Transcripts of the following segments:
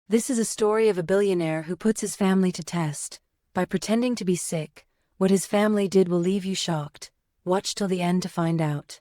This is a story of a billionaire who puts his family to test. By pretending to be sick, what his family did will leave you shocked. Watch till the end to find out.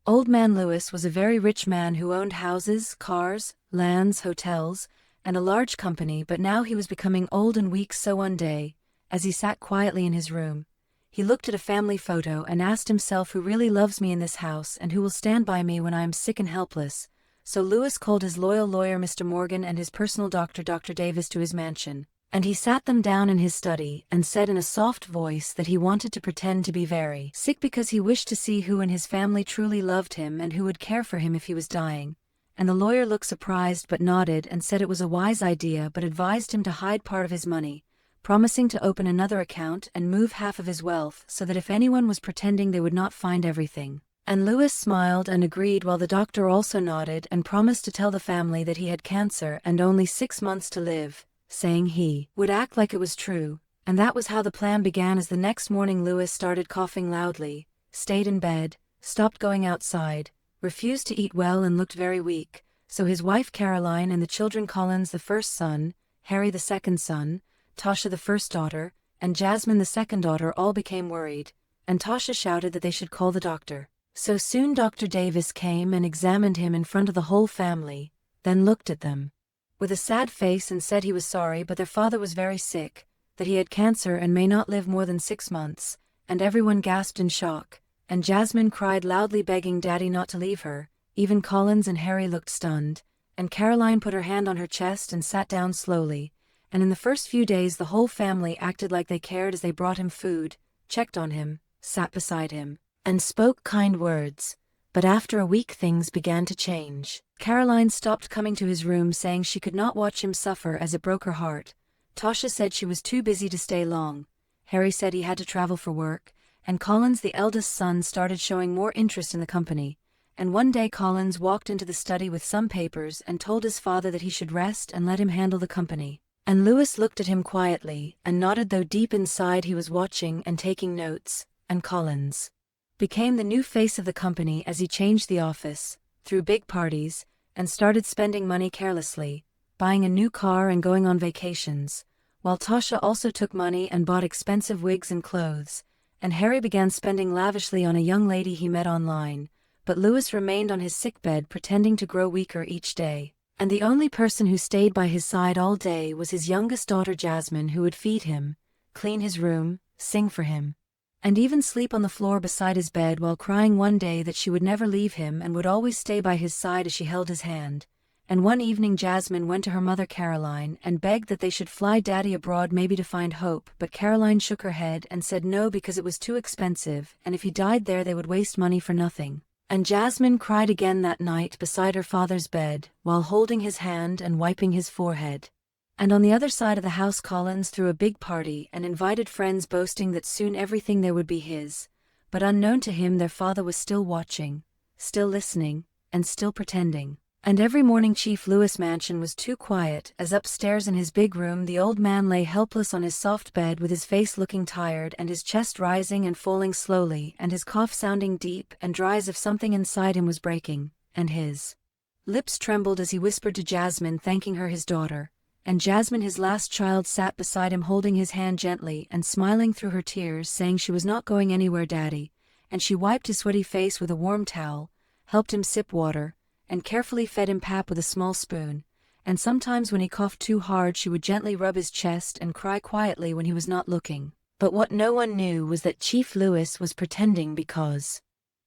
Old Man Lewis was a very rich man who owned houses, cars, lands, hotels, and a large company, but now he was becoming old and weak. So one day, as he sat quietly in his room, he looked at a family photo and asked himself, who really loves me in this house and who will stand by me when I am sick and helpless? So Lewis called his loyal lawyer Mr. Morgan and his personal doctor Dr. Davis to his mansion, and he sat them down in his study and said in a soft voice that he wanted to pretend to be very sick because he wished to see who in his family truly loved him and who would care for him if he was dying. And the lawyer looked surprised but nodded and said it was a wise idea, but advised him to hide part of his money, promising to open another account and move half of his wealth so that if anyone was pretending they would not find everything. And Lewis smiled and agreed, while the doctor also nodded and promised to tell the family that he had cancer and only 6 months to live, saying he would act like it was true. And that was how the plan began. As the next morning Lewis started coughing loudly, stayed in bed, stopped going outside, refused to eat well and looked very weak. So his wife Caroline and the children, Collins the first son, Harry the second son, Tasha the first daughter, and Jasmine the second daughter, all became worried, and Tasha shouted that they should call the doctor. So soon Dr. Davis came and examined him in front of the whole family, then looked at them with a sad face and said he was sorry, but their father was very sick, that he had cancer and may not live more than 6 months, and everyone gasped in shock, and Jasmine cried loudly begging Daddy not to leave her. Even Collins and Harry looked stunned, and Caroline put her hand on her chest and sat down slowly, and in the first few days the whole family acted like they cared as they brought him food, checked on him, sat beside him, and spoke kind words. But after a week things began to change. Caroline stopped coming to his room, saying she could not watch him suffer as it broke her heart. Tasha said she was too busy to stay long. Harry said he had to travel for work, and Collins, the eldest son, started showing more interest in the company. And one day Collins walked into the study with some papers and told his father that he should rest and let him handle the company. And Lewis looked at him quietly and nodded, though deep inside he was watching and taking notes. And Collins became the new face of the company as he changed the office, threw big parties, and started spending money carelessly, buying a new car and going on vacations, while Tasha also took money and bought expensive wigs and clothes, and Harry began spending lavishly on a young lady he met online, but Lewis remained on his sickbed pretending to grow weaker each day, and the only person who stayed by his side all day was his youngest daughter Jasmine, who would feed him, clean his room, sing for him, and even sleep on the floor beside his bed, while crying one day that she would never leave him and would always stay by his side as she held his hand. And one evening Jasmine went to her mother Caroline and begged that they should fly Daddy abroad, maybe to find hope, but Caroline shook her head and said no, because it was too expensive, and if he died there they would waste money for nothing. And Jasmine cried again that night beside her father's bed, while holding his hand and wiping his forehead. And on the other side of the house Collins threw a big party and invited friends, boasting that soon everything there would be his. But unknown to him their father was still watching, still listening, and still pretending. And every morning Chief Lewis' mansion was too quiet, as upstairs in his big room the old man lay helpless on his soft bed, with his face looking tired and his chest rising and falling slowly and his cough sounding deep and dry as if something inside him was breaking, and his lips trembled as he whispered to Jasmine, thanking her, his daughter. And Jasmine, his last child, sat beside him holding his hand gently and smiling through her tears, saying she was not going anywhere, Daddy, and she wiped his sweaty face with a warm towel, helped him sip water, and carefully fed him pap with a small spoon, and sometimes when he coughed too hard she would gently rub his chest and cry quietly when he was not looking. But what no one knew was that Chief Lewis was pretending, because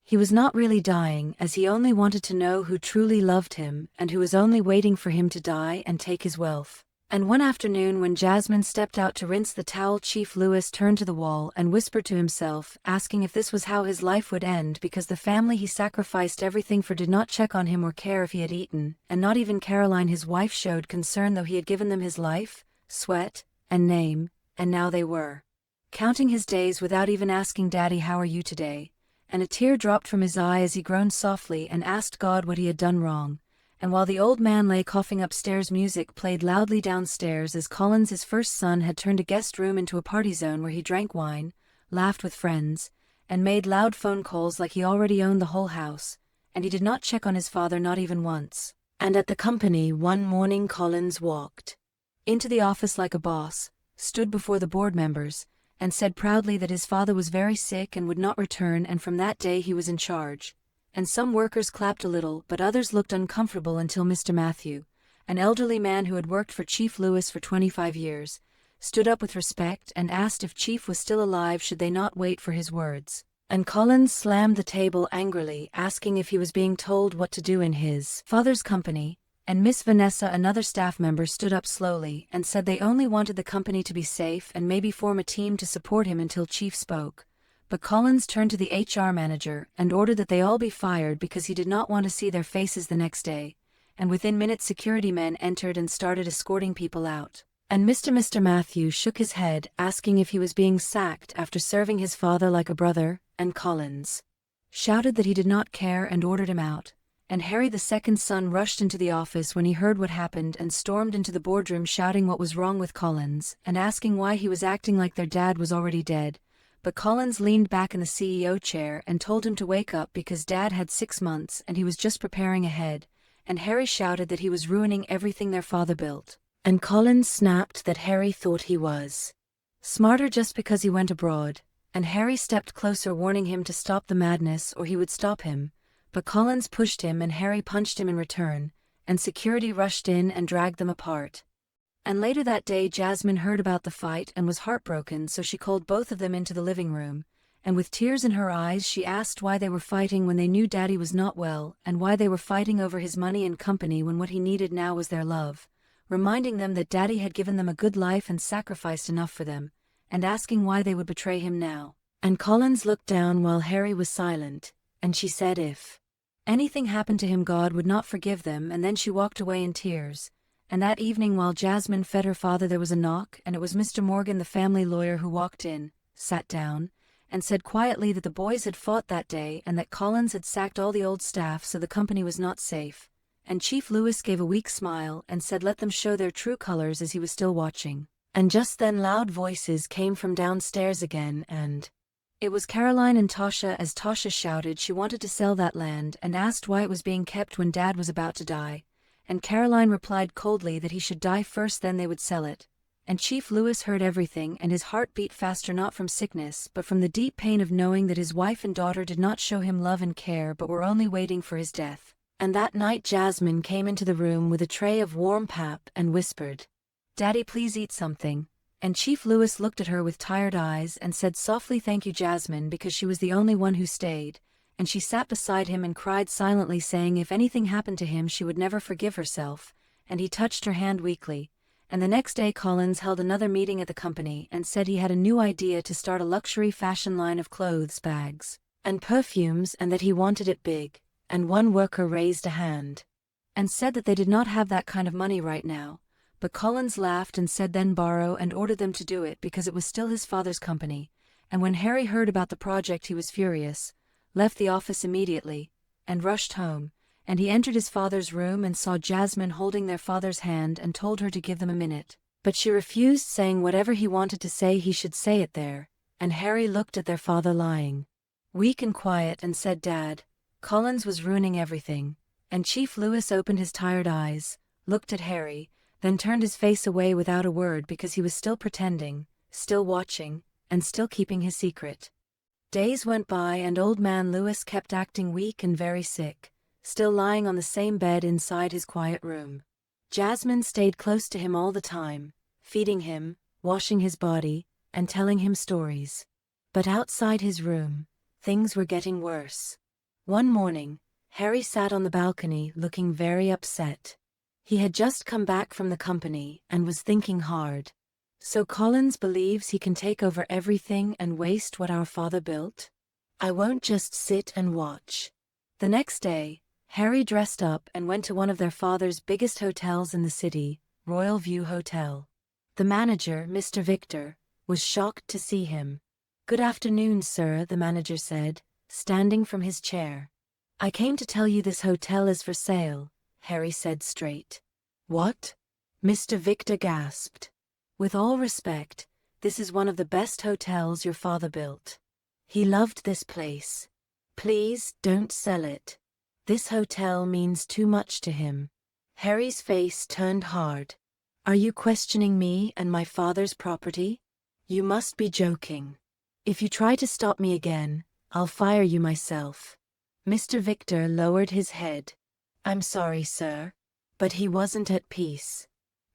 he was not really dying, as he only wanted to know who truly loved him and who was only waiting for him to die and take his wealth. And one afternoon when Jasmine stepped out to rinse the towel, Chief Lewis turned to the wall and whispered to himself, asking if this was how his life would end, because the family he sacrificed everything for did not check on him or care if he had eaten, and not even Caroline his wife showed concern, though he had given them his life, sweat, and name, and now they were counting his days without even asking, Daddy, how are you today? And a tear dropped from his eye as he groaned softly and asked God what he had done wrong. And while the old man lay coughing upstairs, music played loudly downstairs, as Collins, his first son, had turned a guest room into a party zone where he drank wine, laughed with friends, and made loud phone calls like he already owned the whole house, and he did not check on his father, not even once. And at the company one morning Collins walked into the office like a boss, stood before the board members, and said proudly that his father was very sick and would not return, and from that day he was in charge. And some workers clapped a little, but others looked uncomfortable until Mr. Matthew, an elderly man who had worked for Chief Lewis for 25 years, stood up with respect and asked if Chief was still alive should they not wait for his words. And Collins slammed the table angrily, asking if he was being told what to do in his father's company, and Miss Vanessa, another staff member, stood up slowly and said they only wanted the company to be safe and maybe form a team to support him until Chief spoke. But Collins turned to the HR manager and ordered that they all be fired because he did not want to see their faces the next day, and within minutes security men entered and started escorting people out. And Mr. Matthew shook his head, asking if he was being sacked after serving his father like a brother, and Collins shouted that he did not care and ordered him out. And Harry, the second son, rushed into the office when he heard what happened and stormed into the boardroom shouting what was wrong with Collins and asking why he was acting like their dad was already dead. But Collins leaned back in the CEO chair and told him to wake up because Dad had 6 months and he was just preparing ahead, and Harry shouted that he was ruining everything their father built. And Collins snapped that Harry thought he was smarter just because he went abroad, and Harry stepped closer warning him to stop the madness or he would stop him, but Collins pushed him and Harry punched him in return, and security rushed in and dragged them apart. And later that day Jasmine heard about the fight and was heartbroken, so she called both of them into the living room, and with tears in her eyes she asked why they were fighting when they knew Daddy was not well, and why they were fighting over his money and company when what he needed now was their love, reminding them that Daddy had given them a good life and sacrificed enough for them, and asking why they would betray him now. And Collins looked down while Harry was silent, and she said if anything happened to him God would not forgive them, and then she walked away in tears. And that evening while Jasmine fed her father there was a knock, and it was Mr. Morgan, the family lawyer, who walked in, sat down, and said quietly that the boys had fought that day and that Collins had sacked all the old staff so the company was not safe. And Chief Lewis gave a weak smile and said let them show their true colors as he was still watching. And just then loud voices came from downstairs again, and it was Caroline and Tasha. As Tasha shouted she wanted to sell that land and asked why it was being kept when Dad was about to die, and Caroline replied coldly that he should die first, then they would sell it. And Chief Lewis heard everything and his heart beat faster, not from sickness but from the deep pain of knowing that his wife and daughter did not show him love and care but were only waiting for his death. And that night Jasmine came into the room with a tray of warm pap and whispered, "Daddy, please eat something." And Chief Lewis looked at her with tired eyes and said softly, "Thank you, Jasmine," because she was the only one who stayed, and she sat beside him and cried silently, saying if anything happened to him she would never forgive herself, and he touched her hand weakly. And the next day Collins held another meeting at the company and said he had a new idea to start a luxury fashion line of clothes, bags, and perfumes, and that he wanted it big, and one worker raised a hand and said that they did not have that kind of money right now. But Collins laughed and said then borrow, and ordered them to do it because it was still his father's company. And when Harry heard about the project he was furious, left the office immediately, and rushed home, and he entered his father's room and saw Jasmine holding their father's hand and told her to give them a minute. But she refused, saying whatever he wanted to say he should say it there, and Harry looked at their father lying weak and quiet and said, "Dad, Collins was ruining everything." And Chief Lewis opened his tired eyes, looked at Harry, then turned his face away without a word because he was still pretending, still watching, and still keeping his secret. Days went by and old man Lewis kept acting weak and very sick, still lying on the same bed inside his quiet room. Jasmine stayed close to him all the time, feeding him, washing his body, and telling him stories. But outside his room, things were getting worse. One morning, Harry sat on the balcony looking very upset. He had just come back from the company and was thinking hard. So Collins believes he can take over everything and waste what our father built? I won't just sit and watch. The next day, Harry dressed up and went to one of their father's biggest hotels in the city, Royal View Hotel. The manager, Mr. Victor, was shocked to see him. "Good afternoon, sir," the manager said, standing from his chair. "I came to tell you this hotel is for sale," Harry said straight. "What?" Mr. Victor gasped. "With all respect, this is one of the best hotels your father built. He loved this place. Please, don't sell it. This hotel means too much to him." Harry's face turned hard. Are you questioning me and my father's property? You must be joking. If you try to stop me again, I'll fire you myself. Mr. Victor lowered his head. I'm sorry, sir. But he wasn't at peace.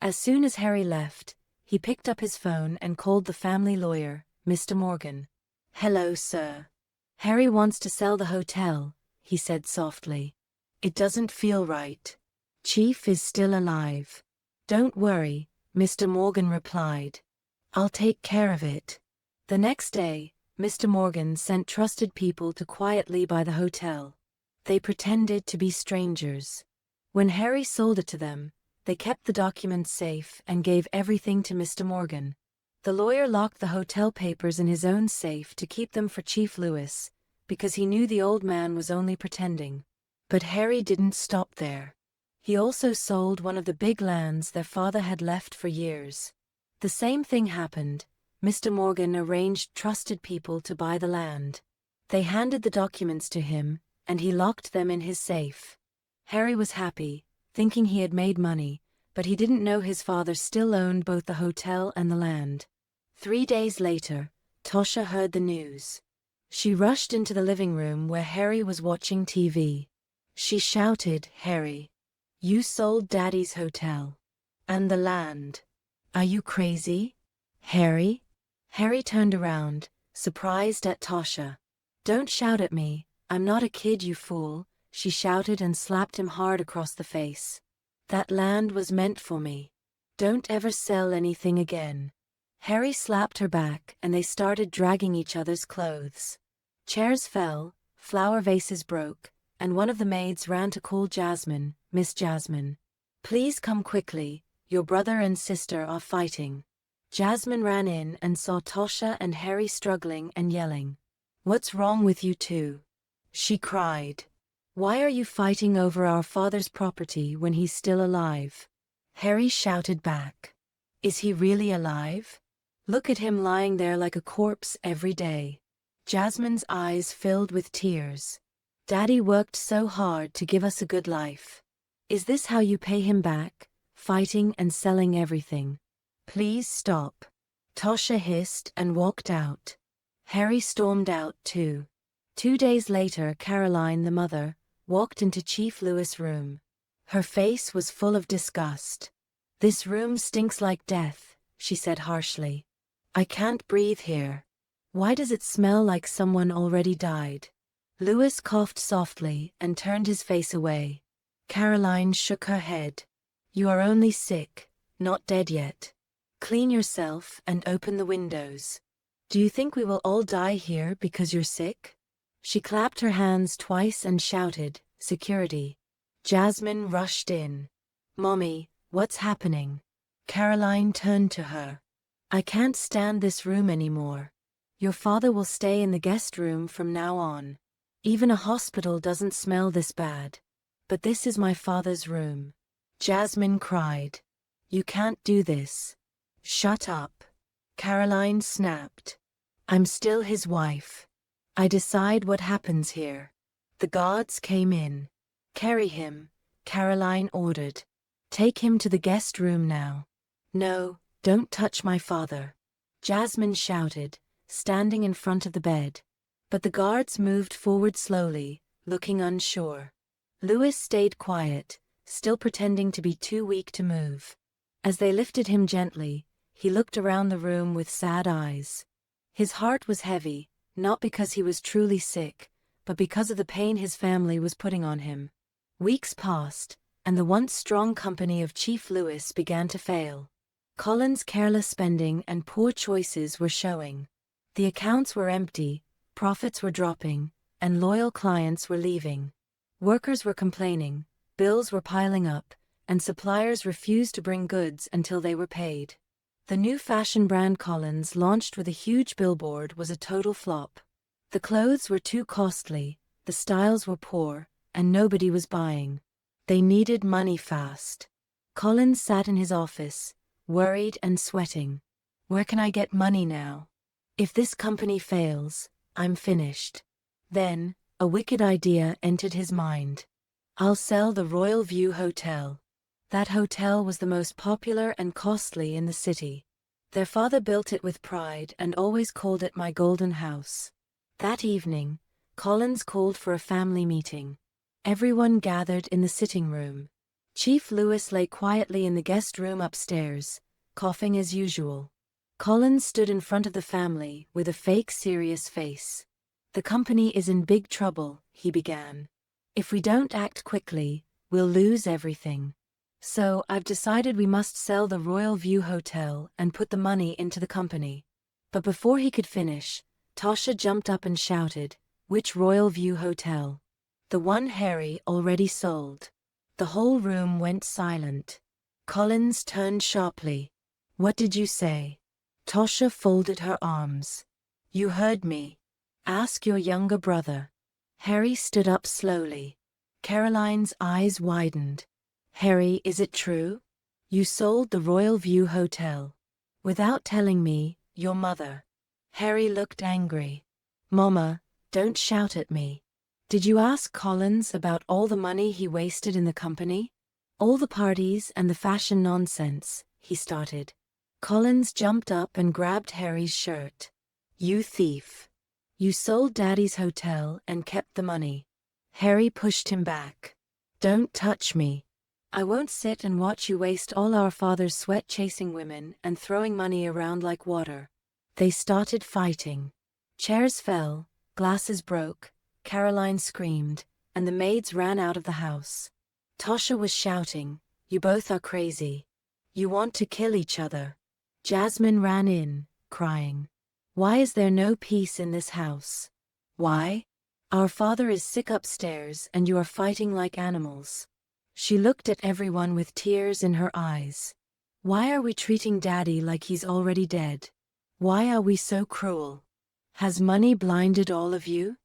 As soon as Harry left, he picked up his phone and called the family lawyer, Mr. Morgan. Hello, sir. Harry wants to sell the hotel, he said softly. It doesn't feel right. Chief is still alive. Don't worry, Mr. Morgan replied. I'll take care of it. The next day, Mr. Morgan sent trusted people to quietly buy the hotel. They pretended to be strangers. When Harry sold it to them, they kept the documents safe and gave everything to Mr. Morgan. The lawyer locked the hotel papers in his own safe to keep them for Chief Lewis, because he knew the old man was only pretending. But Harry didn't stop there. He also sold one of the big lands their father had left for years. The same thing happened. Mr. Morgan arranged trusted people to buy the land. They handed the documents to him, and he locked them in his safe. Harry was happy, thinking he had made money, but he didn't know his father still owned both the hotel and the land. 3 days later, Tosha heard the news. She rushed into the living room where Harry was watching TV. She shouted, Harry, you sold Daddy's hotel. And the land. Are you crazy? Harry? Harry turned around, surprised at Tosha. Don't shout at me, I'm not a kid, you fool, she shouted and slapped him hard across the face. That land was meant for me. Don't ever sell anything again. Harry slapped her back and they started dragging each other's clothes. Chairs fell, flower vases broke, and one of the maids ran to call Jasmine, Miss Jasmine. Please come quickly, your brother and sister are fighting. Jasmine ran in and saw Tosha and Harry struggling and yelling. What's wrong with you two? She cried. Why are you fighting over our father's property when he's still alive? Harry shouted back. Is he really alive? Look at him lying there like a corpse every day. Jasmine's eyes filled with tears. Daddy worked so hard to give us a good life. Is this how you pay him back, fighting and selling everything? Please stop. Tosha hissed and walked out. Harry stormed out too. 2 days later, Caroline, the mother, walked into Chief Lewis' room. Her face was full of disgust. This room stinks like death, she said harshly. I can't breathe here. Why does it smell like someone already died? Lewis coughed softly and turned his face away. Caroline shook her head. You are only sick, not dead yet. Clean yourself and open the windows. Do you think we will all die here because you're sick? She clapped her hands twice and shouted, Security. Jasmine rushed in. Mommy, what's happening? Caroline turned to her. I can't stand this room anymore. Your father will stay in the guest room from now on. Even a hospital doesn't smell this bad. But this is my father's room. Jasmine cried. You can't do this. Shut up. Caroline snapped. I'm still his wife. I decide what happens here. The guards came in. Carry him, Caroline ordered. Take him to the guest room now. No, don't touch my father. Jasmine shouted, standing in front of the bed. But the guards moved forward slowly, looking unsure. Lewis stayed quiet, still pretending to be too weak to move. As they lifted him gently, he looked around the room with sad eyes. His heart was heavy, not because he was truly sick, but because of the pain his family was putting on him. Weeks passed, and the once strong company of Chief Lewis began to fail. Colin's careless spending and poor choices were showing. The accounts were empty, profits were dropping, and loyal clients were leaving. Workers were complaining, bills were piling up, and suppliers refused to bring goods until they were paid. The new fashion brand Collins, launched with a huge billboard, was a total flop. The clothes were too costly, the styles were poor, and nobody was buying. They needed money fast. Collins sat in his office, worried and sweating. Where can I get money now? If this company fails, I'm finished. Then, a wicked idea entered his mind. I'll sell the Royal View Hotel. That hotel was the most popular and costly in the city. Their father built it with pride and always called it my golden house. That evening, Collins called for a family meeting. Everyone gathered in the sitting room. Chief Lewis lay quietly in the guest room upstairs, coughing as usual. Collins stood in front of the family with a fake serious face. "The company is in big trouble," he began. "If we don't act quickly, we'll lose everything. So I've decided we must sell the Royal View Hotel and put the money into the company." But before he could finish, Tasha jumped up and shouted, "Which Royal View Hotel?" "The one Harry already sold." The whole room went silent. Collins turned sharply. "What did you say?" Tasha folded her arms. "You heard me. Ask your younger brother." Harry stood up slowly. Caroline's eyes widened. "Harry, is it true? You sold the Royal View Hotel without telling me, your mother?" Harry looked angry. "Mama, don't shout at me. Did you ask Collins about all the money he wasted in the company? All the parties and the fashion nonsense," he started. Collins jumped up and grabbed Harry's shirt. "You thief. You sold Daddy's hotel and kept the money." Harry pushed him back. "Don't touch me. I won't sit and watch you waste all our father's sweat chasing women and throwing money around like water." They started fighting. Chairs fell, glasses broke, Caroline screamed, and the maids ran out of the house. Tasha was shouting, "You both are crazy. You want to kill each other." Jasmine ran in, crying, "Why is there no peace in this house? Why? Our father is sick upstairs and you are fighting like animals." She looked at everyone with tears in her eyes. "Why are we treating Daddy like he's already dead? Why are we so cruel? Has money blinded all of you?"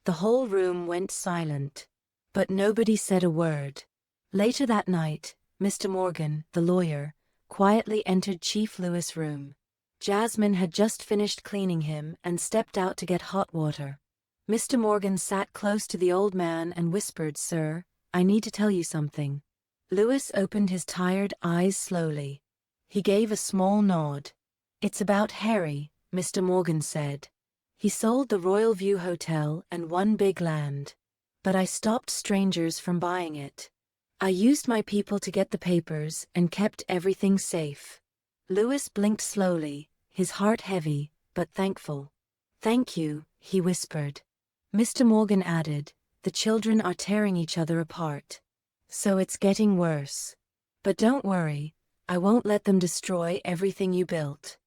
The whole room went silent. But nobody said a word. Later that night, Mr. Morgan, the lawyer, quietly entered Chief Lewis' room. Jasmine had just finished cleaning him and stepped out to get hot water. Mr. Morgan sat close to the old man and whispered, "Sir, I need to tell you something." Lewis opened his tired eyes slowly. He gave a small nod. "It's about Harry," Mr. Morgan said. "He sold the Royal View Hotel and one big land. But I stopped strangers from buying it. I used my people to get the papers and kept everything safe." Lewis blinked slowly, his heart heavy, but thankful. "Thank you," he whispered. Mr. Morgan added, "The children are tearing each other apart. So it's getting worse. But don't worry, I won't let them destroy everything you built."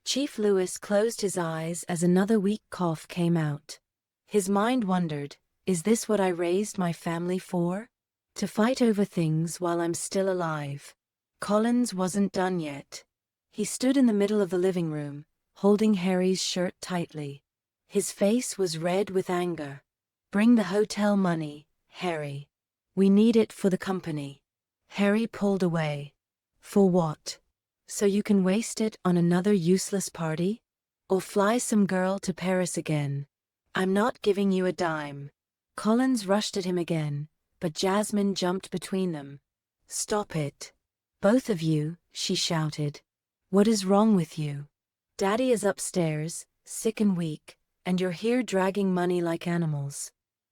Chief Lewis closed his eyes as another weak cough came out. His mind wondered, is this what I raised my family for? To fight over things while I'm still alive. Collins wasn't done yet. He stood in the middle of the living room, holding Harry's shirt tightly. His face was red with anger. "Bring the hotel money, Harry. We need it for the company." Harry pulled away. "For what? So you can waste it on another useless party? Or fly some girl to Paris again? I'm not giving you a dime." Collins rushed at him again, but Jasmine jumped between them. "Stop it. Both of you," she shouted. "What is wrong with you? Daddy is upstairs, sick and weak, and you're here dragging money like animals."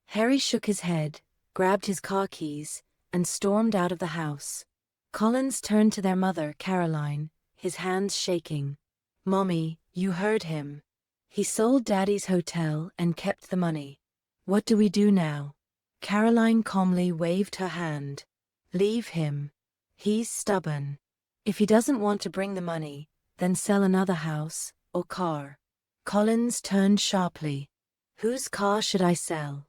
Harry shook his head, grabbed his car keys, and stormed out of the house. Collins turned to their mother, Caroline, his hands shaking. "Mommy, you heard him. He sold Daddy's hotel and kept the money. What do we do now?" Caroline calmly waved her hand. "Leave him. He's stubborn. If he doesn't want to bring the money, then sell another house or car." Collins turned sharply. "Whose car should I sell?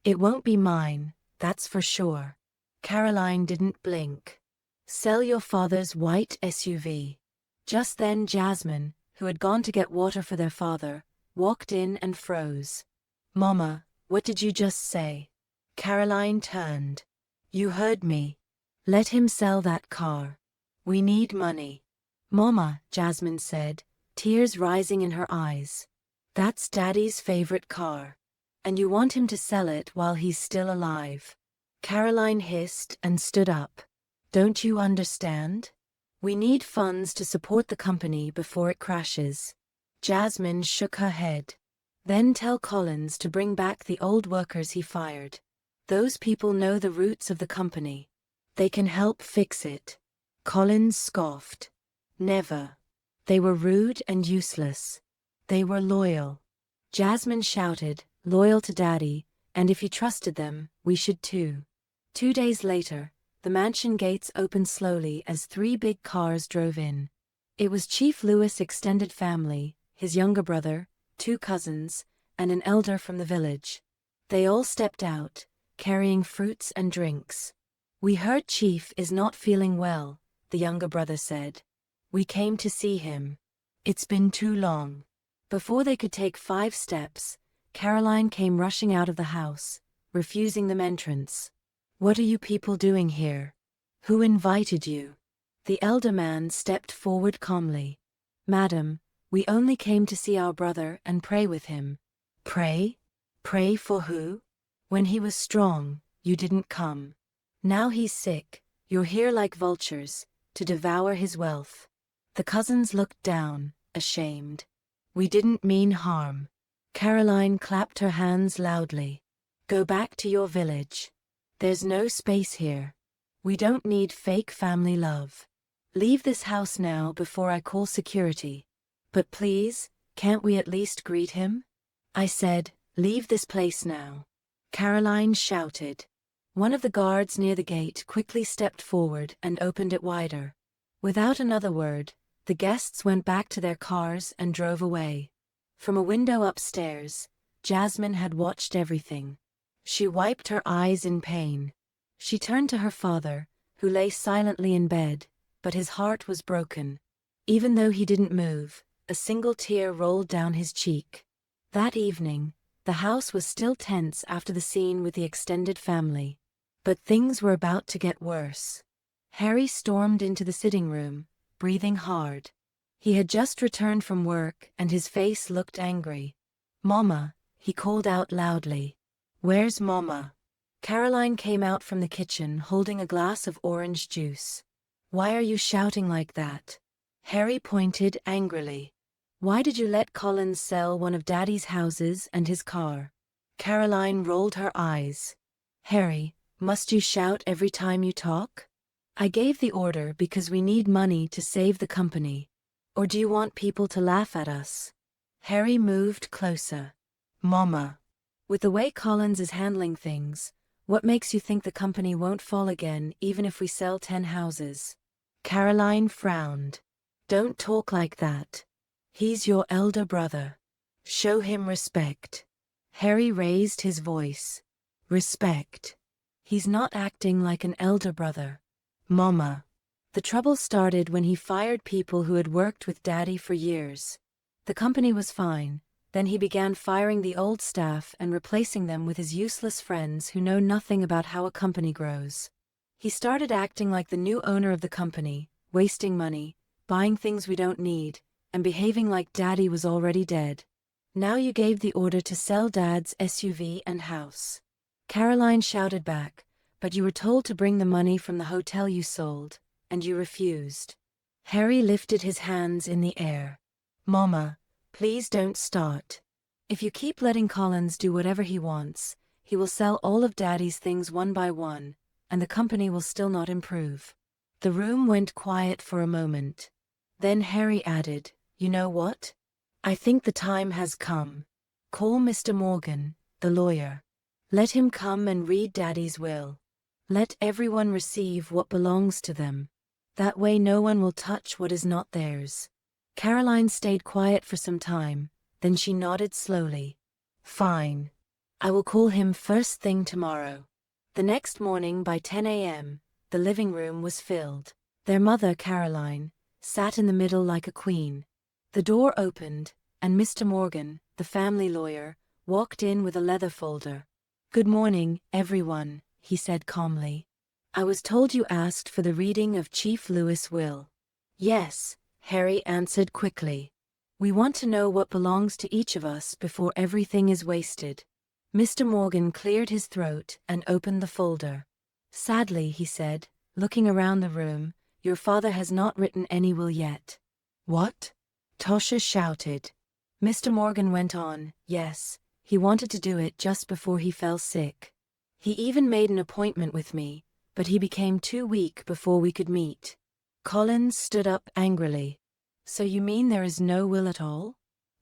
It won't be mine, that's for sure." Caroline didn't blink. "Sell your father's white SUV." Just then Jasmine, who had gone to get water for their father, walked in and froze. "Mama, what did you just say?" Caroline turned. "You heard me. Let him sell that car. We need money." "Mama," Jasmine said, tears rising in her eyes. "That's Daddy's favorite car. And you want him to sell it while he's still alive." Caroline hissed and stood up. Don't you understand? We need funds to support the company before it crashes. Jasmine shook her head. Then tell Collins to bring back the old workers he fired. Those people know the roots of the company. They can help fix it. Collins scoffed. Never. They were rude and useless. They were loyal. Jasmine shouted, loyal to Daddy, and if he trusted them, we should too. 2 days later, the mansion gates opened slowly as 3 big cars drove in. It was Chief Lewis' extended family, his younger brother, 2 cousins, and an elder from the village. They all stepped out, carrying fruits and drinks. We heard Chief is not feeling well, the younger brother said. We came to see him. It's been too long. Before they could take 5 steps, Caroline came rushing out of the house, refusing them entrance. What are you people doing here? Who invited you? The elder man stepped forward calmly. Madam, we only came to see our brother and pray with him. Pray? Pray for who? When he was strong, you didn't come. Now he's sick, you're here like vultures, to devour his wealth. The cousins looked down, ashamed. We didn't mean harm. Caroline clapped her hands loudly. Go back to your village. There's no space here. We don't need fake family love. Leave this house now before I call security. But please, can't we at least greet him? I said, leave this place now. Caroline shouted. One of the guards near the gate quickly stepped forward and opened it wider. Without another word, the guests went back to their cars and drove away. From a window upstairs, Jasmine had watched everything. She wiped her eyes in pain. She turned to her father, who lay silently in bed, but his heart was broken. Even though he didn't move, a single tear rolled down his cheek. That evening, the house was still tense after the scene with the extended family. But things were about to get worse. Harry stormed into the sitting room, breathing hard. He had just returned from work and his face looked angry. Mama, he called out loudly. Where's Mama? Caroline came out from the kitchen holding a glass of orange juice. Why are you shouting like that? Harry pointed angrily. Why did you let Collins sell one of Daddy's houses and his car? Caroline rolled her eyes. Harry, must you shout every time you talk? I gave the order because we need money to save the company. Or do you want people to laugh at us? Harry moved closer. Mama. With the way Collins is handling things, what makes you think the company won't fall again even if we sell 10 houses? Caroline frowned. Don't talk like that. He's your elder brother. Show him respect. Harry raised his voice. Respect. He's not acting like an elder brother. Mama. The trouble started when he fired people who had worked with Daddy for years. The company was fine, then he began firing the old staff and replacing them with his useless friends who know nothing about how a company grows. He started acting like the new owner of the company, wasting money, buying things we don't need, and behaving like Daddy was already dead. Now you gave the order to sell Dad's SUV and house. Caroline shouted back, but you were told to bring the money from the hotel you sold, and you refused. Harry lifted his hands in the air. Mama, please don't start. If you keep letting Collins do whatever he wants, he will sell all of Daddy's things one by one, and the company will still not improve. The room went quiet for a moment. Then Harry added, you know what? I think the time has come. Call Mr. Morgan, the lawyer. Let him come and read Daddy's will. Let everyone receive what belongs to them. That way no one will touch what is not theirs. Caroline stayed quiet for some time, then she nodded slowly. Fine. I will call him first thing tomorrow. The next morning by 10 a.m., the living room was filled. Their mother, Caroline, sat in the middle like a queen. The door opened, and Mr. Morgan, the family lawyer, walked in with a leather folder. Good morning, everyone, he said calmly. I was told you asked for the reading of Chief Lewis' will. Yes, Harry answered quickly. We want to know what belongs to each of us before everything is wasted. Mr. Morgan cleared his throat and opened the folder. Sadly, he said, looking around the room. "Your father has not written any will yet." "What?" Tasha shouted. Mr. Morgan went on, "Yes, he wanted to do it just before he fell sick. He even made an appointment with me, but he became too weak before we could meet." Collins stood up angrily. "So you mean there is no will at all?"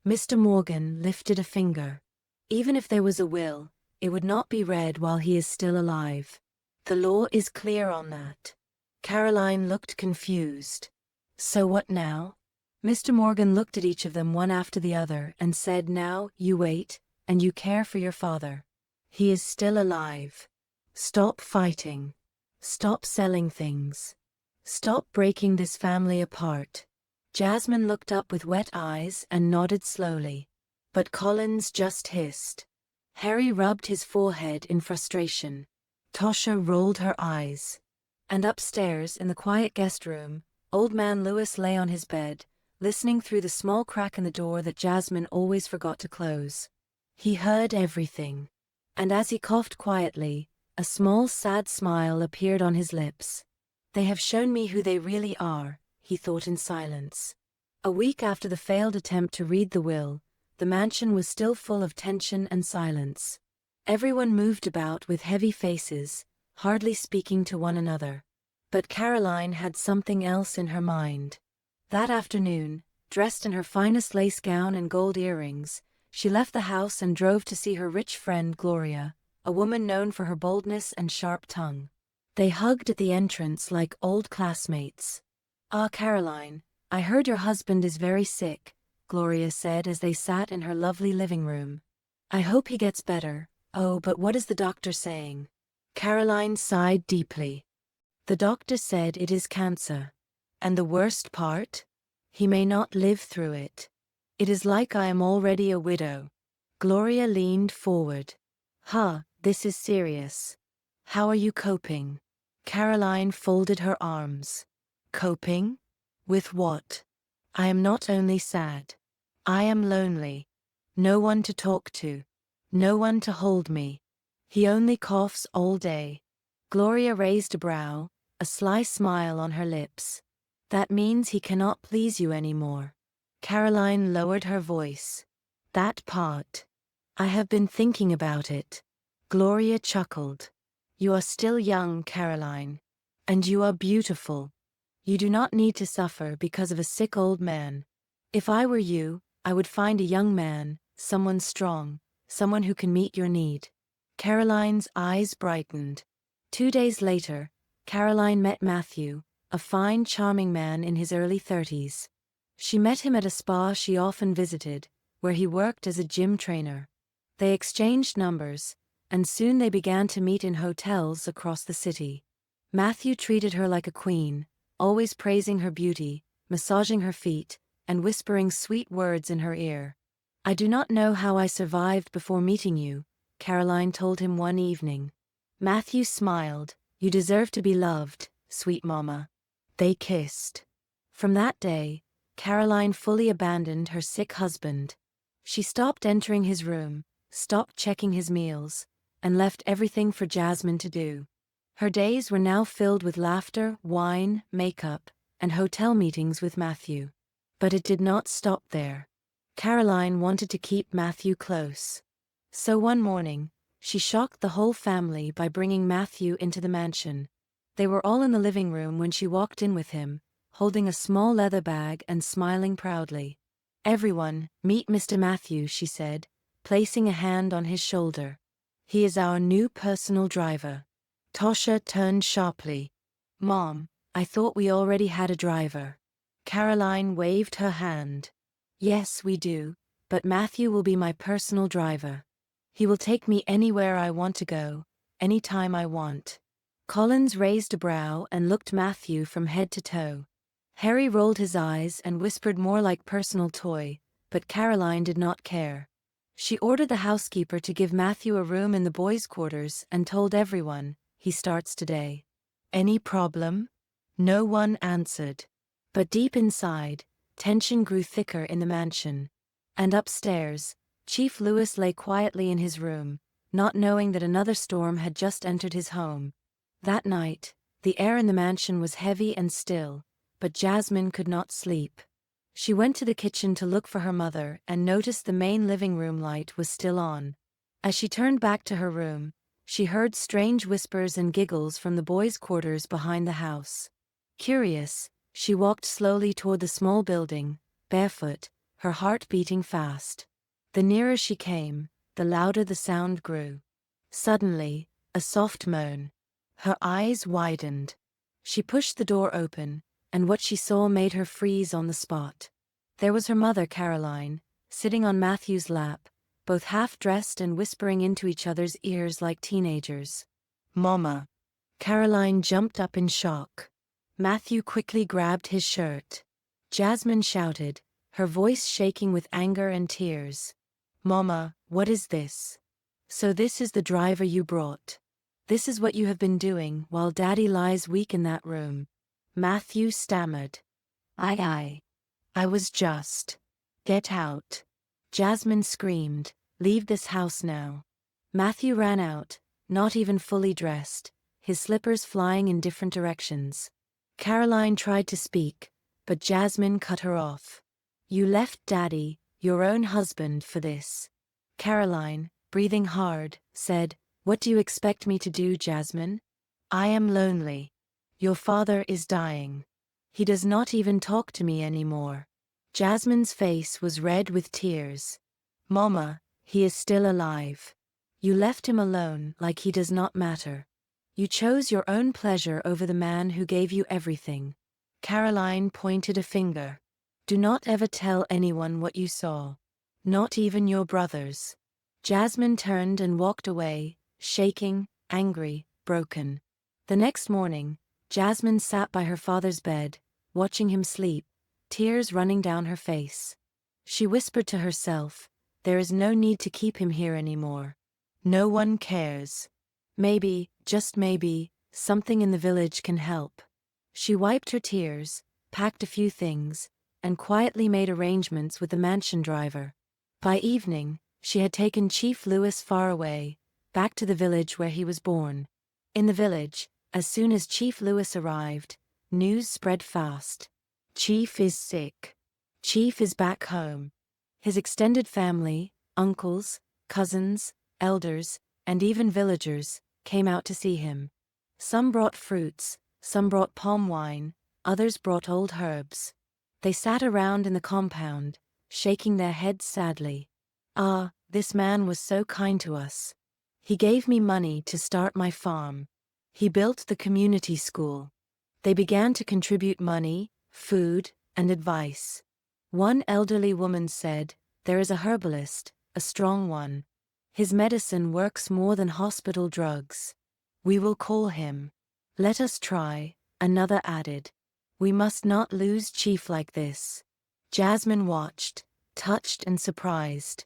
Mr. Morgan lifted a finger. "Even if there was a will, it would not be read while he is still alive. The law is clear on that." Caroline looked confused. "So what now?" Mr. Morgan looked at each of them one after the other and said, "Now, you wait, and you care for your father. He is still alive. Stop fighting. Stop selling things. Stop breaking this family apart." Jasmine looked up with wet eyes and nodded slowly. But Collins just hissed. Harry rubbed his forehead in frustration. Tasha rolled her eyes. And upstairs, in the quiet guest room, Old Man Lewis lay on his bed, listening through the small crack in the door that Jasmine always forgot to close. He heard everything. And as he coughed quietly, a small sad smile appeared on his lips. "They have shown me who they really are," he thought in silence. A week after the failed attempt to read the will, the mansion was still full of tension and silence. Everyone moved about with heavy faces, hardly speaking to one another. But Caroline had something else in her mind. That afternoon, dressed in her finest lace gown and gold earrings, she left the house and drove to see her rich friend Gloria, a woman known for her boldness and sharp tongue. They hugged at the entrance like old classmates. "Ah, Caroline, I heard your husband is very sick," Gloria said as they sat in her lovely living room. "I hope he gets better. Oh, but what is the doctor saying?" Caroline sighed deeply. "The doctor said it is cancer. And the worst part? He may not live through it. It is like I am already a widow." Gloria leaned forward. This is serious. How are you coping?" Caroline folded her arms. "Coping? With what? I am not only sad. I am lonely. No one to talk to. No one to hold me. He only coughs all day." Gloria raised a brow, a sly smile on her lips. "That means he cannot please you anymore." Caroline lowered her voice. "That part. I have been thinking about it." Gloria chuckled. "You are still young, Caroline. And you are beautiful. You do not need to suffer because of a sick old man. If I were you, I would find a young man, someone strong, someone who can meet your need." Caroline's eyes brightened. 2 days later, Caroline met Matthew, a fine, charming man in his early 30s. She met him at a spa she often visited, where he worked as a gym trainer. They exchanged numbers, and soon they began to meet in hotels across the city. Matthew treated her like a queen, always praising her beauty, massaging her feet, and whispering sweet words in her ear. "I do not know how I survived before meeting you," Caroline told him one evening. Matthew smiled. "You deserve to be loved, sweet mama." They kissed. From that day, Caroline fully abandoned her sick husband. She stopped entering his room, stopped checking his meals, and left everything for Jasmine to do. Her days were now filled with laughter, wine, makeup, and hotel meetings with Matthew. But it did not stop there. Caroline wanted to keep Matthew close. So one morning, she shocked the whole family by bringing Matthew into the mansion. They were all in the living room when she walked in with him, holding a small leather bag and smiling proudly. "Everyone, meet Mr. Matthew," she said, placing a hand on his shoulder. "He is our new personal driver." Tasha turned sharply. "Mom, I thought we already had a driver." Caroline waved her hand. "Yes, we do, but Matthew will be my personal driver. He will take me anywhere I want to go, anytime I want." Collins raised a brow and looked Matthew from head to toe. Harry rolled his eyes and whispered more like personal toy, but Caroline did not care. She ordered the housekeeper to give Matthew a room in the boys' quarters and told everyone, "He starts today." "Any problem?" No one answered. But deep inside, tension grew thicker in the mansion. And upstairs, Chief Lewis lay quietly in his room, not knowing that another storm had just entered his home. That night, The air in the mansion was heavy and still, but Jasmine could not sleep. She went to the kitchen to look for her mother and noticed the main living room light was still on. As she turned back to her room, she heard strange whispers and giggles from the boys' quarters behind the house. Curious, she walked slowly toward the small building, barefoot, her heart beating fast. The nearer she came, the louder the sound grew. Suddenly, a soft moan. Her eyes widened. She pushed the door open, and what she saw made her freeze on the spot. There was her mother, Caroline, sitting on Matthew's lap, both half-dressed and whispering into each other's ears like teenagers. "Mama!" Caroline jumped up in shock. Matthew quickly grabbed his shirt. Jasmine shouted, her voice shaking with anger and tears. "Mama, what is this? So this is the driver you brought. This is what you have been doing while Daddy lies weak in that room." Matthew stammered. I was just. Get out." Jasmine screamed, "Leave this house now." Matthew ran out, not even fully dressed, his slippers flying in different directions. Caroline tried to speak, but Jasmine cut her off. "You left Daddy, your own husband, for this." Caroline, breathing hard, said, "What do you expect me to do, Jasmine? I am lonely. Your father is dying. He does not even talk to me anymore." Jasmine's face was red with tears. "Mama, he is still alive. You left him alone like he does not matter. You chose your own pleasure over the man who gave you everything." Caroline pointed a finger. "Do not ever tell anyone what you saw. Not even your brothers." Jasmine turned and walked away, shaking, angry, broken. The next morning, Jasmine sat by her father's bed, watching him sleep, tears running down her face. She whispered to herself, "There is no need to keep him here anymore. No one cares. Maybe, just maybe, something in the village can help." She wiped her tears, packed a few things, and quietly made arrangements with the mansion driver. By evening, she had taken Chief Lewis far away, back to the village where he was born. In the village, as soon as Chief Lewis arrived, news spread fast. "Chief is sick. Chief is back home." His extended family, uncles, cousins, elders, and even villagers, came out to see him. Some brought fruits, some brought palm wine, others brought old herbs. They sat around in the compound, shaking their heads sadly. "Ah, this man was so kind to us. He gave me money to start my farm. He built the community school." They began to contribute money, food, and advice. One elderly woman said, "There is a herbalist, a strong one. His medicine works more than hospital drugs. We will call him." "Let us try," another added. "We must not lose Chief like this." Jasmine watched, touched and surprised.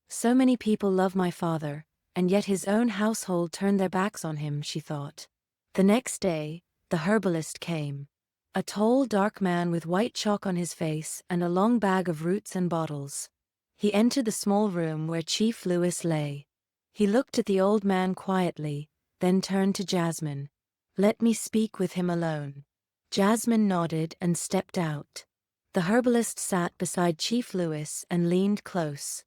So many people love my father, and yet his own household turned their backs on him, she thought. The next day, the herbalist came. A tall, dark man with white chalk on his face and a long bag of roots and bottles. He entered the small room where Chief Lewis lay. He looked at the old man quietly, then turned to Jasmine. "Let me speak with him alone." Jasmine nodded and stepped out. The herbalist sat beside Chief Lewis and leaned close.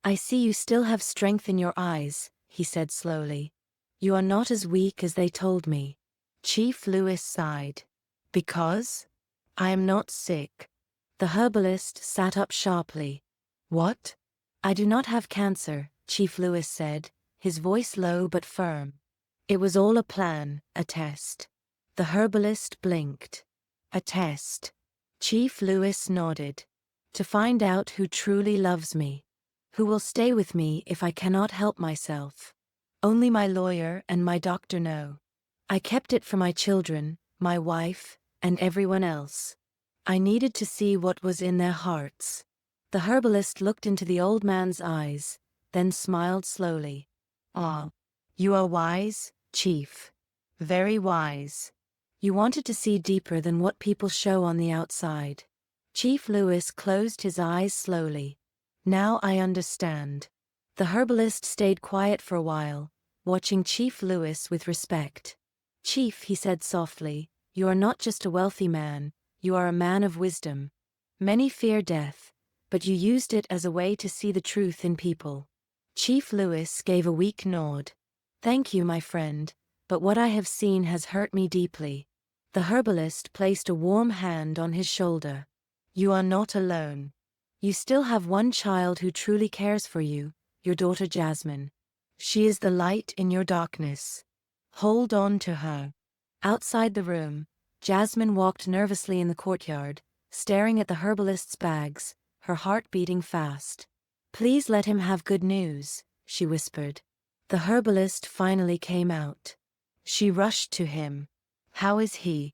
"I see you still have strength in your eyes," he said slowly. "You are not as weak as they told me." Chief Lewis sighed. "Because? I am not sick." The herbalist sat up sharply. "What?" "I do not have cancer," Chief Lewis said, his voice low but firm. "It was all a plan, a test." The herbalist blinked. "A test?" Chief Lewis nodded. "To find out who truly loves me. Who will stay with me if I cannot help myself. Only my lawyer and my doctor know. I kept it for my children, my wife, and everyone else. I needed to see what was in their hearts." The herbalist looked into the old man's eyes, then smiled slowly. "Ah, you are wise, Chief. Very wise. You wanted to see deeper than what people show on the outside." Chief Lewis closed his eyes slowly. "Now I understand." The herbalist stayed quiet for a while, watching Chief Lewis with respect. Chief, he said softly, you are not just a wealthy man, you are a man of wisdom. Many fear death, but you used it as a way to see the truth in people. Chief Lewis gave a weak nod. Thank you, my friend, but what I have seen has hurt me deeply. The herbalist placed a warm hand on his shoulder. You are not alone. You still have one child who truly cares for you, your daughter Jasmine. She is the light in your darkness. Hold on to her. Outside the room, Jasmine walked nervously in the courtyard, staring at the herbalist's bags, her heart beating fast. Please let him have good news, she whispered. The herbalist finally came out. She rushed to him. How is he?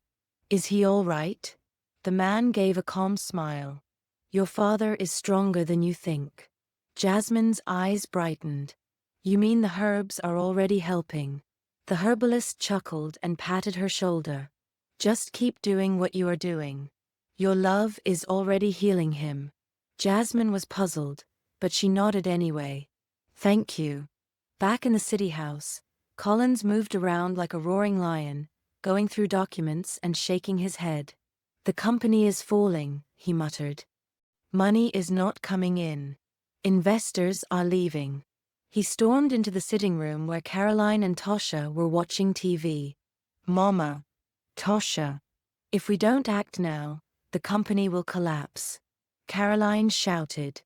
Is he all right? The man gave a calm smile. Your father is stronger than you think. Jasmine's eyes brightened. You mean the herbs are already helping? The herbalist chuckled and patted her shoulder. Just keep doing what you are doing. Your love is already healing him. Jasmine was puzzled, but she nodded anyway. Thank you. Back in the city house, Collins moved around like a roaring lion, going through documents and shaking his head. The company is falling, he muttered. Money is not coming in. Investors are leaving. He stormed into the sitting room where Caroline and Tosha were watching TV. Mama. Tosha. If we don't act now, the company will collapse. Caroline shouted.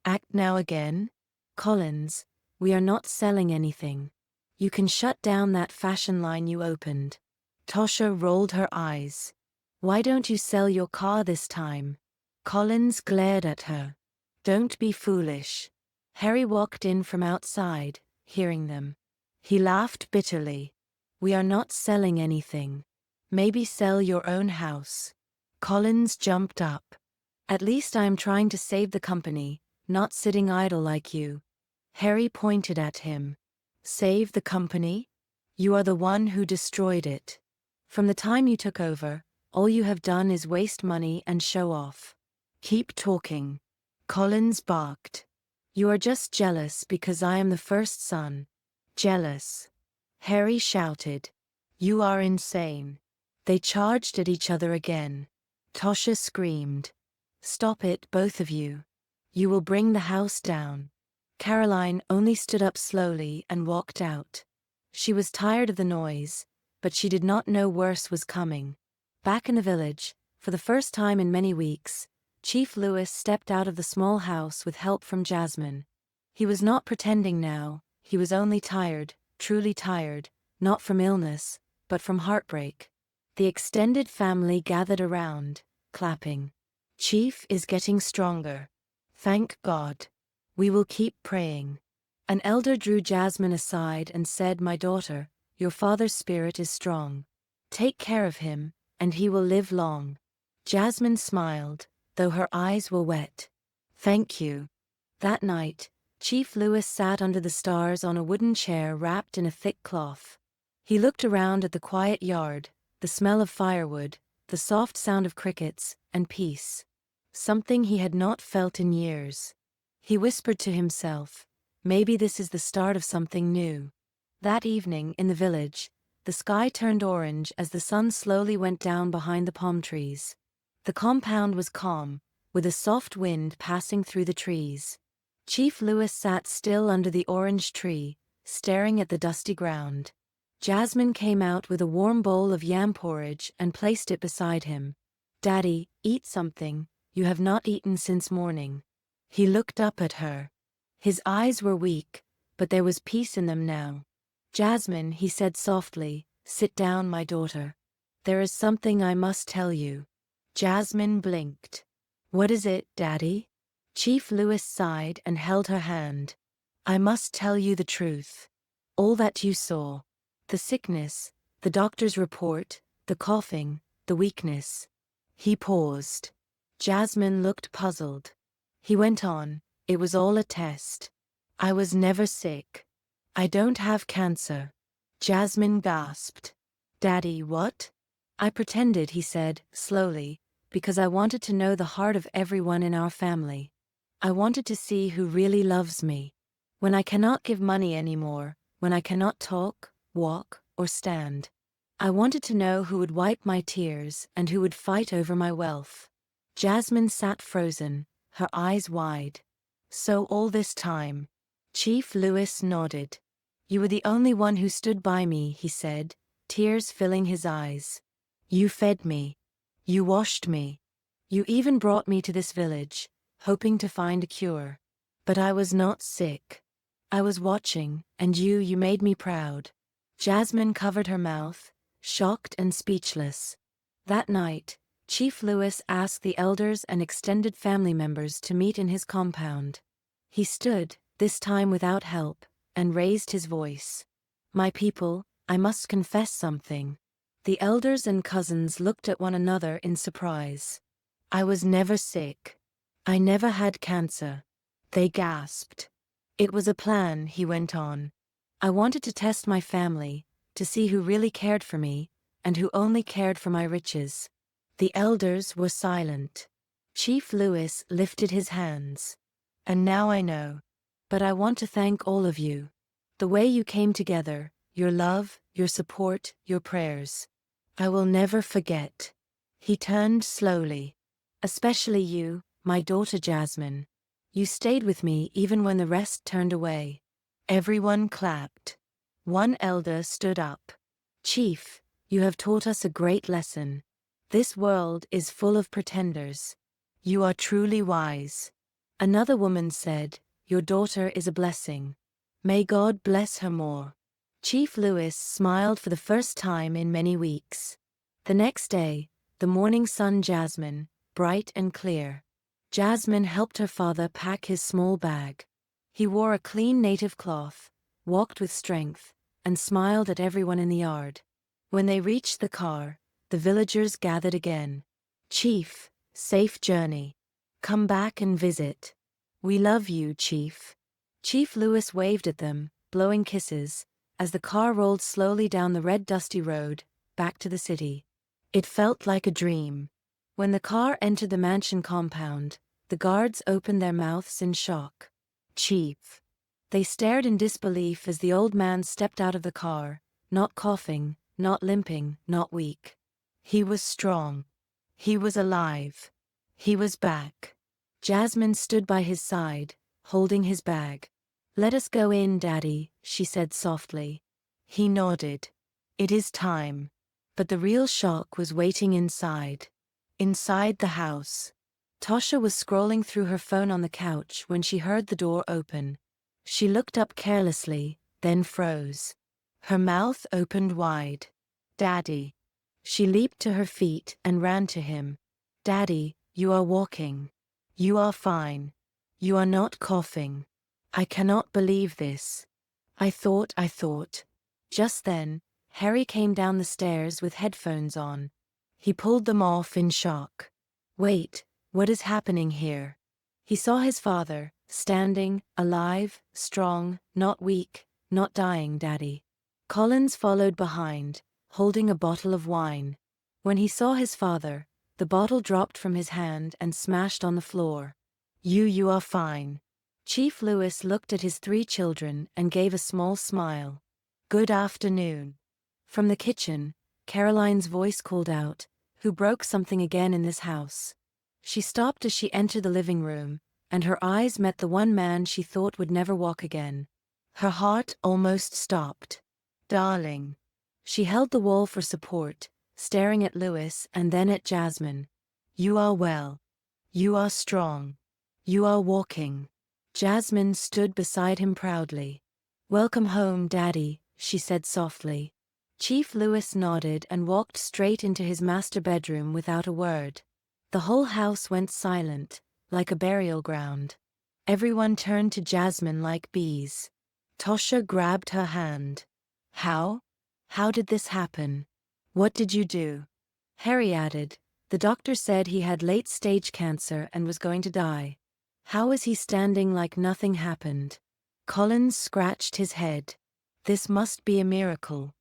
Act now again? Collins, we are not selling anything. You can shut down that fashion line you opened. Tosha rolled her eyes. Why don't you sell your car this time? Collins glared at her. Don't be foolish. Harry walked in from outside, hearing them. He laughed bitterly. We are not selling anything. Maybe sell your own house. Collins jumped up. At least I am trying to save the company, not sitting idle like you. Harry pointed at him. Save the company? You are the one who destroyed it. From the time you took over, all you have done is waste money and show off. Keep talking. Collins barked. You are just jealous because I am the first son. Jealous. Harry shouted. You are insane. They charged at each other again. Tosha screamed. Stop it, both of you. You will bring the house down. Caroline only stood up slowly and walked out. She was tired of the noise, but she did not know worse was coming. Back in the village, for the first time in many weeks, Chief Lewis stepped out of the small house with help from Jasmine. He was not pretending now, he was only tired, truly tired, not from illness, but from heartbreak. The extended family gathered around, clapping. Chief is getting stronger. Thank God. We will keep praying. An elder drew Jasmine aside and said, My daughter, your father's spirit is strong. Take care of him, and he will live long. Jasmine smiled, though her eyes were wet. Thank you. That night, Chief Lewis sat under the stars on a wooden chair wrapped in a thick cloth. He looked around at the quiet yard, the smell of firewood, the soft sound of crickets, and peace. Something he had not felt in years. He whispered to himself, maybe this is the start of something new. That evening, in the village, the sky turned orange as the sun slowly went down behind the palm trees. The compound was calm, with a soft wind passing through the trees. Chief Lewis sat still under the orange tree, staring at the dusty ground. Jasmine came out with a warm bowl of yam porridge and placed it beside him. Daddy, eat something, you have not eaten since morning. He looked up at her. His eyes were weak, but there was peace in them now. Jasmine, he said softly, sit down, my daughter. There is something I must tell you. Jasmine blinked. What is it, Daddy? Chief Lewis sighed and held her hand. I must tell you the truth. All that you saw. The sickness, the doctor's report, the coughing, the weakness. He paused. Jasmine looked puzzled. He went on, it was all a test. I was never sick. I don't have cancer. Jasmine gasped. Daddy, what? I pretended, he said, slowly, because I wanted to know the heart of everyone in our family. I wanted to see who really loves me. When I cannot give money anymore, when I cannot talk, walk, or stand. I wanted to know who would wipe my tears and who would fight over my wealth. Jasmine sat frozen, her eyes wide. So all this time? Chief Lewis nodded. You were the only one who stood by me, he said, tears filling his eyes. You fed me. You washed me. You even brought me to this village, hoping to find a cure. But I was not sick. I was watching, and you made me proud. Jasmine covered her mouth, shocked and speechless. That night, Chief Lewis asked the elders and extended family members to meet in his compound. He stood, this time without help, and raised his voice. My people, I must confess something. The elders and cousins looked at one another in surprise. I was never sick. I never had cancer. They gasped. It was a plan, he went on. I wanted to test my family, to see who really cared for me, and who only cared for my riches. The elders were silent. Chief Lewis lifted his hands. And now I know. But I want to thank all of you. The way you came together, your love, your support, your prayers. I will never forget. He turned slowly. Especially you, my daughter Jasmine. You stayed with me even when the rest turned away. Everyone clapped. One elder stood up. Chief, you have taught us a great lesson. This world is full of pretenders. You are truly wise. Another woman said, Your daughter is a blessing. May God bless her more. Chief Lewis smiled for the first time in many weeks. The next day, the morning sun Jasmine, bright and clear. Jasmine helped her father pack his small bag. He wore a clean native cloth, walked with strength, and smiled at everyone in the yard. When they reached the car, the villagers gathered again. Chief, safe journey. Come back and visit. We love you, Chief. Chief Lewis waved at them, blowing kisses, as the car rolled slowly down the red dusty road, back to the city. It felt like a dream. When the car entered the mansion compound, the guards opened their mouths in shock. Chief. They stared in disbelief as the old man stepped out of the car, not coughing, not limping, not weak. He was strong. He was alive. He was back. Jasmine stood by his side, holding his bag. Let us go in, Daddy, she said softly. He nodded. It is time. But the real shock was waiting inside. Inside the house. Tosha was scrolling through her phone on the couch when she heard the door open. She looked up carelessly, then froze. Her mouth opened wide. Daddy. She leaped to her feet and ran to him. Daddy, you are walking. You are fine. You are not coughing. I cannot believe this. I thought. Just then, Harry came down the stairs with headphones on. He pulled them off in shock. Wait, what is happening here? He saw his father, standing, alive, strong, not weak, not dying, Daddy. Collins followed behind, holding a bottle of wine. When he saw his father, the bottle dropped from his hand and smashed on the floor. You are fine. Chief Lewis looked at his 3 children and gave a small smile. Good afternoon. From the kitchen, Caroline's voice called out, Who broke something again in this house? She stopped as she entered the living room, and her eyes met the one man she thought would never walk again. Her heart almost stopped. Darling. She held the wall for support, staring at Lewis and then at Jasmine. You are well. You are strong. You are walking. Jasmine stood beside him proudly. Welcome home, Daddy, she said softly. Chief Lewis nodded and walked straight into his master bedroom without a word. The whole house went silent, like a burial ground. Everyone turned to Jasmine like bees. Tosha grabbed her hand. How? How did this happen? What did you do? Harry added, The doctor said he had late-stage cancer and was going to die. How is he standing like nothing happened? Collins scratched his head. This must be a miracle.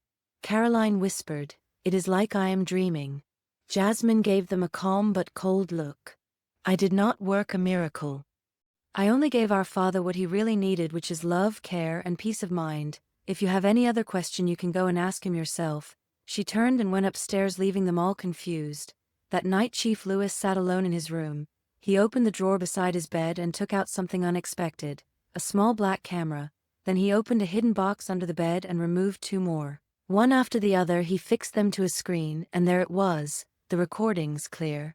Caroline whispered, It is like I am dreaming. Jasmine gave them a calm but cold look. I did not work a miracle. I only gave our father what he really needed, which is love, care, and peace of mind. If you have any other question you can go and ask him yourself, She turned and went upstairs, leaving them all confused. That night Chief Lewis sat alone in his room. He opened the drawer beside his bed and took out something unexpected, a small black camera. Then he opened a hidden box under the bed and removed two more. One after the other he fixed them to a screen, and there it was, the recordings, clear.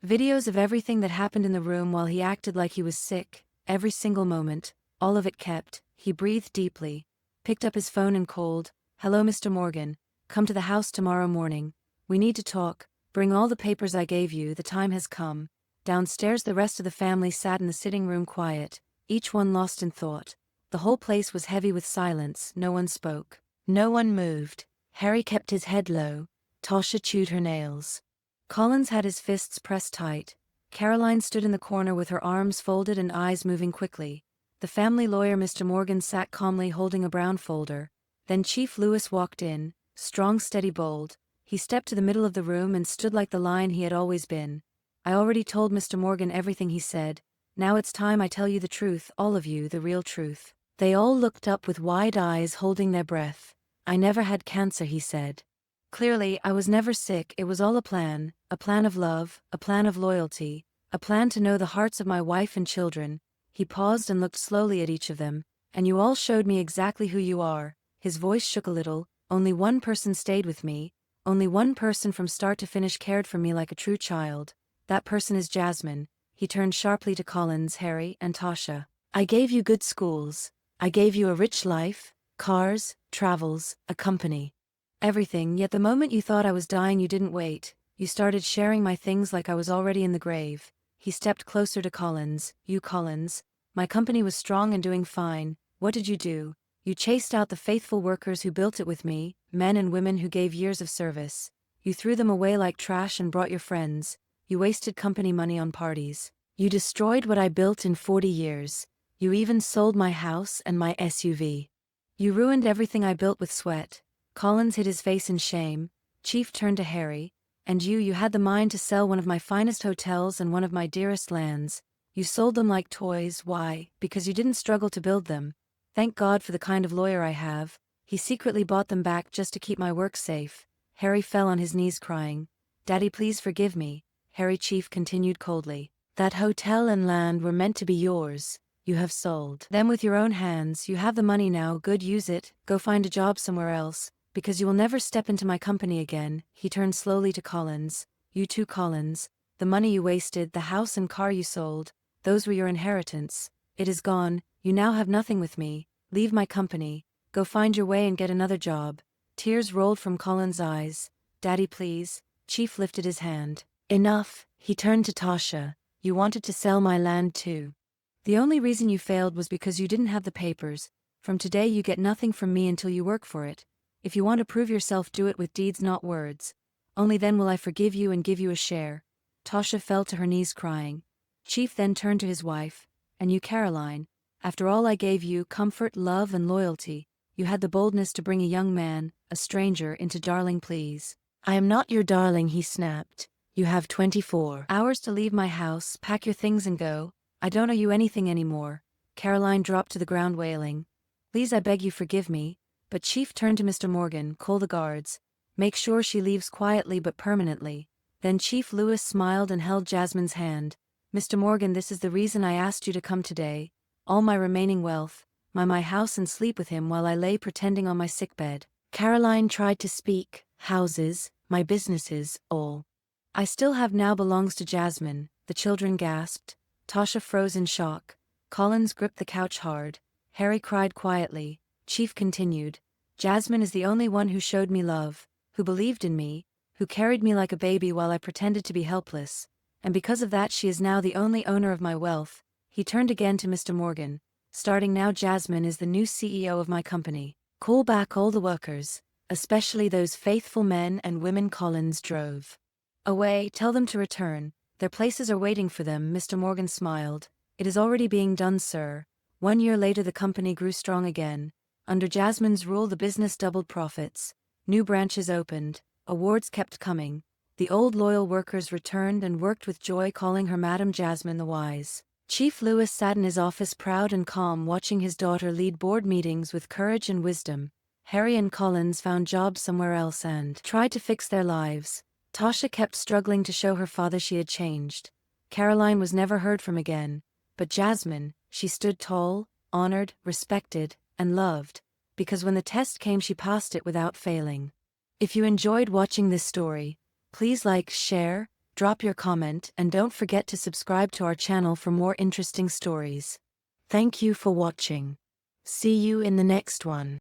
Videos of everything that happened in the room while he acted like he was sick, every single moment, all of it kept. He breathed deeply, picked up his phone and called, "Hello Mr. Morgan, come to the house tomorrow morning. We need to talk, bring all the papers I gave you, the time has come." Downstairs the rest of the family sat in the sitting room quiet, each one lost in thought. The whole place was heavy with silence, no one spoke. No one moved. Harry kept his head low. Tasha chewed her nails. Collins had his fists pressed tight. Caroline stood in the corner with her arms folded and eyes moving quickly. The family lawyer Mr. Morgan sat calmly holding a brown folder. Then Chief Lewis walked in, strong, steady, bold. He stepped to the middle of the room and stood like the lion he had always been. "I already told Mr. Morgan everything," he said. "Now it's time I tell you the truth, all of you, the real truth." They all looked up with wide eyes, holding their breath. "I never had cancer," he said. "Clearly, I was never sick. It was all a plan of love, a plan of loyalty, a plan to know the hearts of my wife and children." He paused and looked slowly at each of them. "And you all showed me exactly who you are." His voice shook a little. "Only one person stayed with me. Only one person from start to finish cared for me like a true child. That person is Jasmine." He turned sharply to Collins, Harry, and Tasha. "I gave you good schools. I gave you a rich life, cars, travels, a company. Everything, yet the moment you thought I was dying you didn't wait. You started sharing my things like I was already in the grave." He stepped closer to Collins. "You, Collins. My company was strong and doing fine. What did you do? You chased out the faithful workers who built it with me, men and women who gave years of service. You threw them away like trash and brought your friends. You wasted company money on parties. You destroyed what I built in 40 years. You even sold my house and my SUV. You ruined everything I built with sweat." Collins hid his face in shame. Chief turned to Harry. "And you had the mind to sell one of my finest hotels and one of my dearest lands. You sold them like toys. Why? Because you didn't struggle to build them. Thank God for the kind of lawyer I have. He secretly bought them back just to keep my work safe." Harry fell on his knees crying. "Daddy, please forgive me." Harry, Chief continued coldly. "That hotel and land were meant to be yours. You have sold them with your own hands. You have the money now. Good, use it. Go find a job somewhere else, because you will never step into my company again." He turned slowly to Collins. "You too, Collins. The money you wasted, the house and car you sold, those were your inheritance. It is gone. You now have nothing with me. Leave my company. Go find your way and get another job." Tears rolled from Collins' eyes. "Daddy, please." Chief lifted his hand. "Enough." He turned to Tasha. "You wanted to sell my land too. The only reason you failed was because you didn't have the papers. From today you get nothing from me until you work for it. If you want to prove yourself, do it with deeds, not words. Only then will I forgive you and give you a share." Tasha fell to her knees crying. Chief then turned to his wife. "And you, Caroline, after all I gave you, comfort, love and loyalty, you had the boldness to bring a young man, a stranger, into Darling, please." "I am not your darling," he snapped. "You have 24 hours to leave my house, pack your things and go. I don't owe you anything anymore." Caroline dropped to the ground wailing. "Please, I beg you, forgive me." But Chief turned to Mr. Morgan. "Call the guards. Make sure she leaves quietly but permanently." Then Chief Lewis smiled and held Jasmine's hand. "Mr. Morgan, this is the reason I asked you to come today. All my remaining wealth, my house, and sleep with him while I lay pretending on my sickbed." Caroline tried to speak. "Houses, my businesses, all I still have now belongs to Jasmine." The children gasped. Tasha froze in shock. Collins gripped the couch hard. Harry cried quietly. Chief continued. "Jasmine is the only one who showed me love, who believed in me, who carried me like a baby while I pretended to be helpless. And because of that she is now the only owner of my wealth." He turned again to Mr. Morgan. "Starting now, Jasmine is the new CEO of my company. Call back all the workers, especially those faithful men and women." Collins drove away. "Tell them to return. Their places are waiting for them." Mr. Morgan smiled. "It is already being done, sir." 1 year later the company grew strong again. Under Jasmine's rule the business doubled profits. New branches opened. Awards kept coming. The old loyal workers returned and worked with joy, calling her Madam Jasmine the Wise. Chief Lewis sat in his office proud and calm, watching his daughter lead board meetings with courage and wisdom. Harry and Collins found jobs somewhere else and tried to fix their lives. Tasha kept struggling to show her father she had changed. Caroline was never heard from again, but Jasmine, she stood tall, honored, respected, and loved, because when the test came she passed it without failing. If you enjoyed watching this story, please like, share, drop your comment, and don't forget to subscribe to our channel for more interesting stories. Thank you for watching. See you in the next one.